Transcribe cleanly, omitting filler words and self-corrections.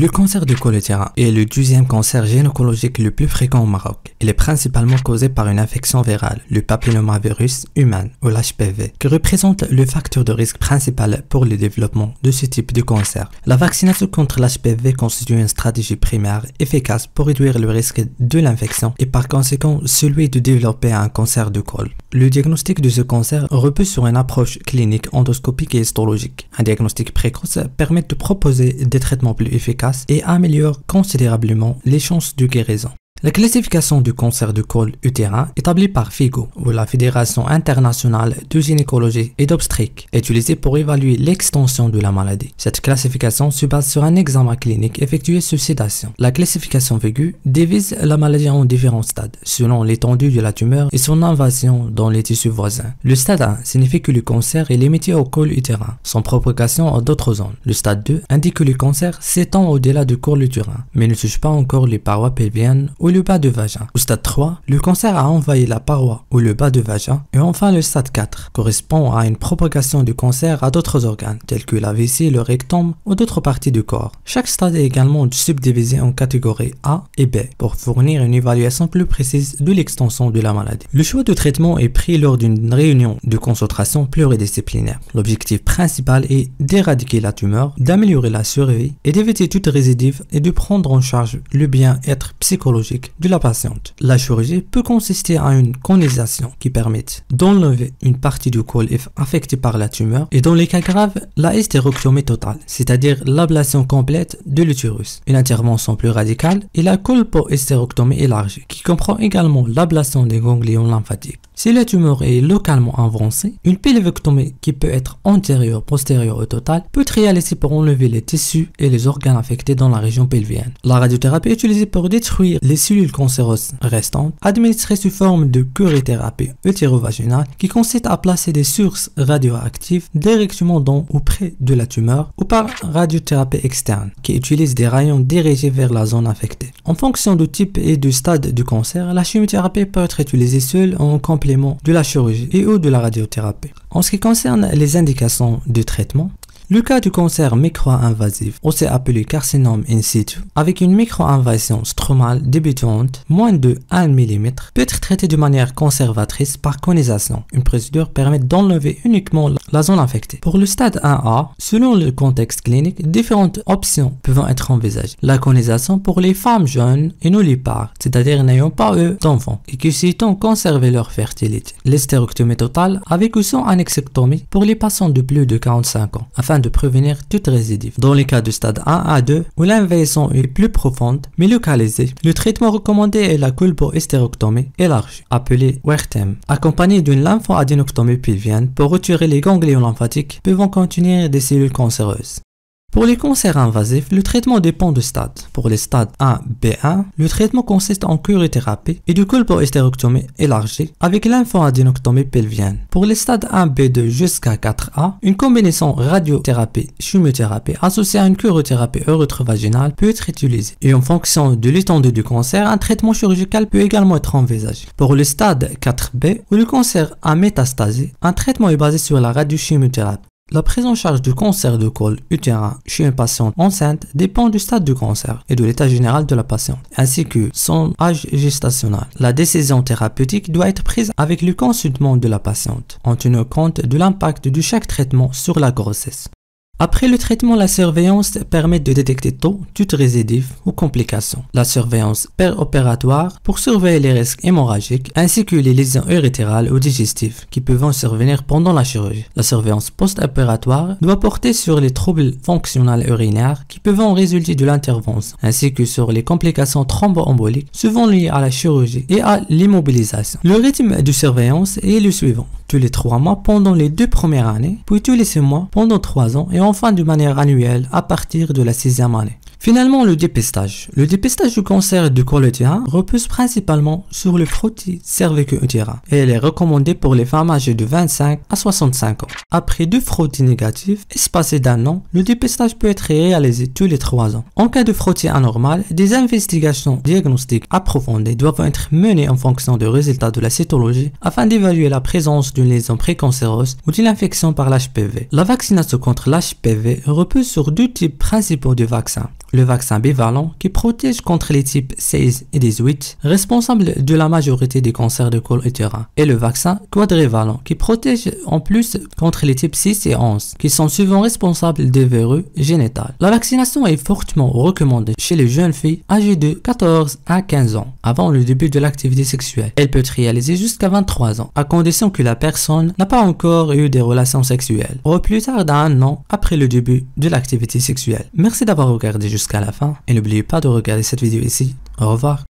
Le cancer du col utérin est le deuxième cancer gynécologique le plus fréquent au Maroc. Il est principalement causé par une infection virale, le papillomavirus humain ou l'HPV, qui représente le facteur de risque principal pour le développement de ce type de cancer. La vaccination contre l'HPV constitue une stratégie primaire efficace pour réduire le risque de l'infection et par conséquent celui de développer un cancer du col. Le diagnostic de ce cancer repose sur une approche clinique endoscopique et histologique. Un diagnostic précoce permet de proposer des traitements plus efficaces et améliore considérablement les chances de guérison. La classification du cancer du col utérin établie par FIGO, ou la Fédération internationale de gynécologie et d'obstétrique, est utilisée pour évaluer l'extension de la maladie. Cette classification se base sur un examen clinique effectué sous sédation. La classification FIGO divise la maladie en différents stades, selon l'étendue de la tumeur et son invasion dans les tissus voisins. Le stade 1 signifie que le cancer est limité au col utérin, sans propagation à d'autres zones. Le stade 2 indique que le cancer s'étend au-delà du col utérin, mais ne touche pas encore les parois pelviennes ou le bas de vagin. Au stade 3, le cancer a envahi la paroi ou le bas de vagin. Et enfin, le stade 4 correspond à une propagation du cancer à d'autres organes, tels que la vessie, le rectum ou d'autres parties du corps. Chaque stade est également subdivisé en catégories A et B pour fournir une évaluation plus précise de l'extension de la maladie. Le choix de traitement est pris lors d'une réunion de consultation pluridisciplinaire. L'objectif principal est d'éradiquer la tumeur, d'améliorer la survie et d'éviter toute récidive et de prendre en charge le bien-être psychologique de la patiente. La chirurgie peut consister en une conisation qui permet d'enlever une partie du col affectée par la tumeur et dans les cas graves, la hystérectomie totale, c'est-à-dire l'ablation complète de l'utérus. Une intervention plus radicale est la colpo-hystérectomie élargie qui comprend également l'ablation des ganglions lymphatiques. Si la tumeur est localement avancée, une pelvectomie qui peut être antérieure, postérieure ou totale peut être réalisée pour enlever les tissus et les organes affectés dans la région pelvienne. La radiothérapie est utilisée pour détruire les cellules cancéreuses restantes, administrée sous forme de curithérapie utérovaginale qui consiste à placer des sources radioactives directement dans ou près de la tumeur ou par radiothérapie externe qui utilise des rayons dirigés vers la zone affectée. En fonction du type et du stade du cancer, la chimiothérapie peut être utilisée seule en complément de la chirurgie et ou de la radiothérapie. En ce qui concerne les indications de traitement, le cas du cancer micro-invasif, aussi appelé carcinome in situ, avec une micro-invasion stromale débutante moins de 1 mm, peut être traité de manière conservatrice par conisation. Une procédure permet d'enlever uniquement la zone infectée. Pour le stade 1A, selon le contexte clinique, différentes options peuvent être envisagées. La conisation pour les femmes jeunes et nullipares, c'est-à-dire n'ayant pas eu d'enfants et qui souhaitent conserver leur fertilité. L'hystérectomie totale avec ou sans annexectomie pour les patients de plus de 45 ans, afin de prévenir toute récidive. Dans les cas de stade 1 à 2, où l'invasion est plus profonde mais localisée, le traitement recommandé est la colpo-hystérectomie élargie, appelée WERTEM, accompagnée d'une lymphoadénectomie pelvienne pour retirer les ganglions lymphatiques pouvant contenir des cellules cancéreuses. Pour les cancers invasifs, le traitement dépend du stade. Pour les stades 1B1, le traitement consiste en curithérapie et de colpo-hystérectomie élargie avec lymphoadénectomie pelvienne. Pour les stades 1B2 jusqu'à 4A, une combinaison radiothérapie-chimiothérapie associée à une curithérapie urétrovaginale peut être utilisée. Et en fonction de l'étendue du cancer, un traitement chirurgical peut également être envisagé. Pour le stade 4B, où le cancer a métastasé, un traitement est basé sur la radiochimiothérapie. La prise en charge du cancer du col utérin chez une patiente enceinte dépend du stade du cancer et de l'état général de la patiente, ainsi que son âge gestationnel. La décision thérapeutique doit être prise avec le consentement de la patiente, en tenant compte de l'impact de chaque traitement sur la grossesse. Après le traitement, la surveillance permet de détecter tôt toute récidive ou complication. La surveillance péropératoire pour surveiller les risques hémorragiques ainsi que les lésions urétérales ou digestives qui peuvent survenir pendant la chirurgie. La surveillance post-opératoire doit porter sur les troubles fonctionnels urinaires qui peuvent en résulter de l'intervention ainsi que sur les complications thromboemboliques souvent liées à la chirurgie et à l'immobilisation. Le rythme de surveillance est le suivant: tous les 3 mois pendant les 2 premières années, puis tous les 6 mois pendant 3 ans et enfin de manière annuelle à partir de la 6e année. Finalement, le dépistage. Le dépistage du cancer du col utérin repose principalement sur le frottis cervico-utérin et elle est recommandée pour les femmes âgées de 25 à 65 ans. Après 2 frottis négatifs, espacés d'1 an, le dépistage peut être réalisé tous les 3 ans. En cas de frottis anormal, des investigations diagnostiques approfondies doivent être menées en fonction des résultats de la cytologie afin d'évaluer la présence d'une lésion précancéreuse ou d'une infection par l'HPV. La vaccination contre l'HPV repose sur 2 types principaux de vaccins. le vaccin bivalent qui protège contre les types 16 et 18, responsables de la majorité des cancers de col utérin, et le vaccin quadrivalent qui protège en plus contre les types 6 et 11, qui sont souvent responsables des verrues génitales. La vaccination est fortement recommandée chez les jeunes filles âgées de 14 à 15 ans, avant le début de l'activité sexuelle. Elle peut être réalisée jusqu'à 23 ans, à condition que la personne n'a pas encore eu des relations sexuelles, au plus tard d'1 an après le début de l'activité sexuelle. Merci d'avoir regardé jusqu'à la fin, et n'oubliez pas de regarder cette vidéo ici. Au revoir.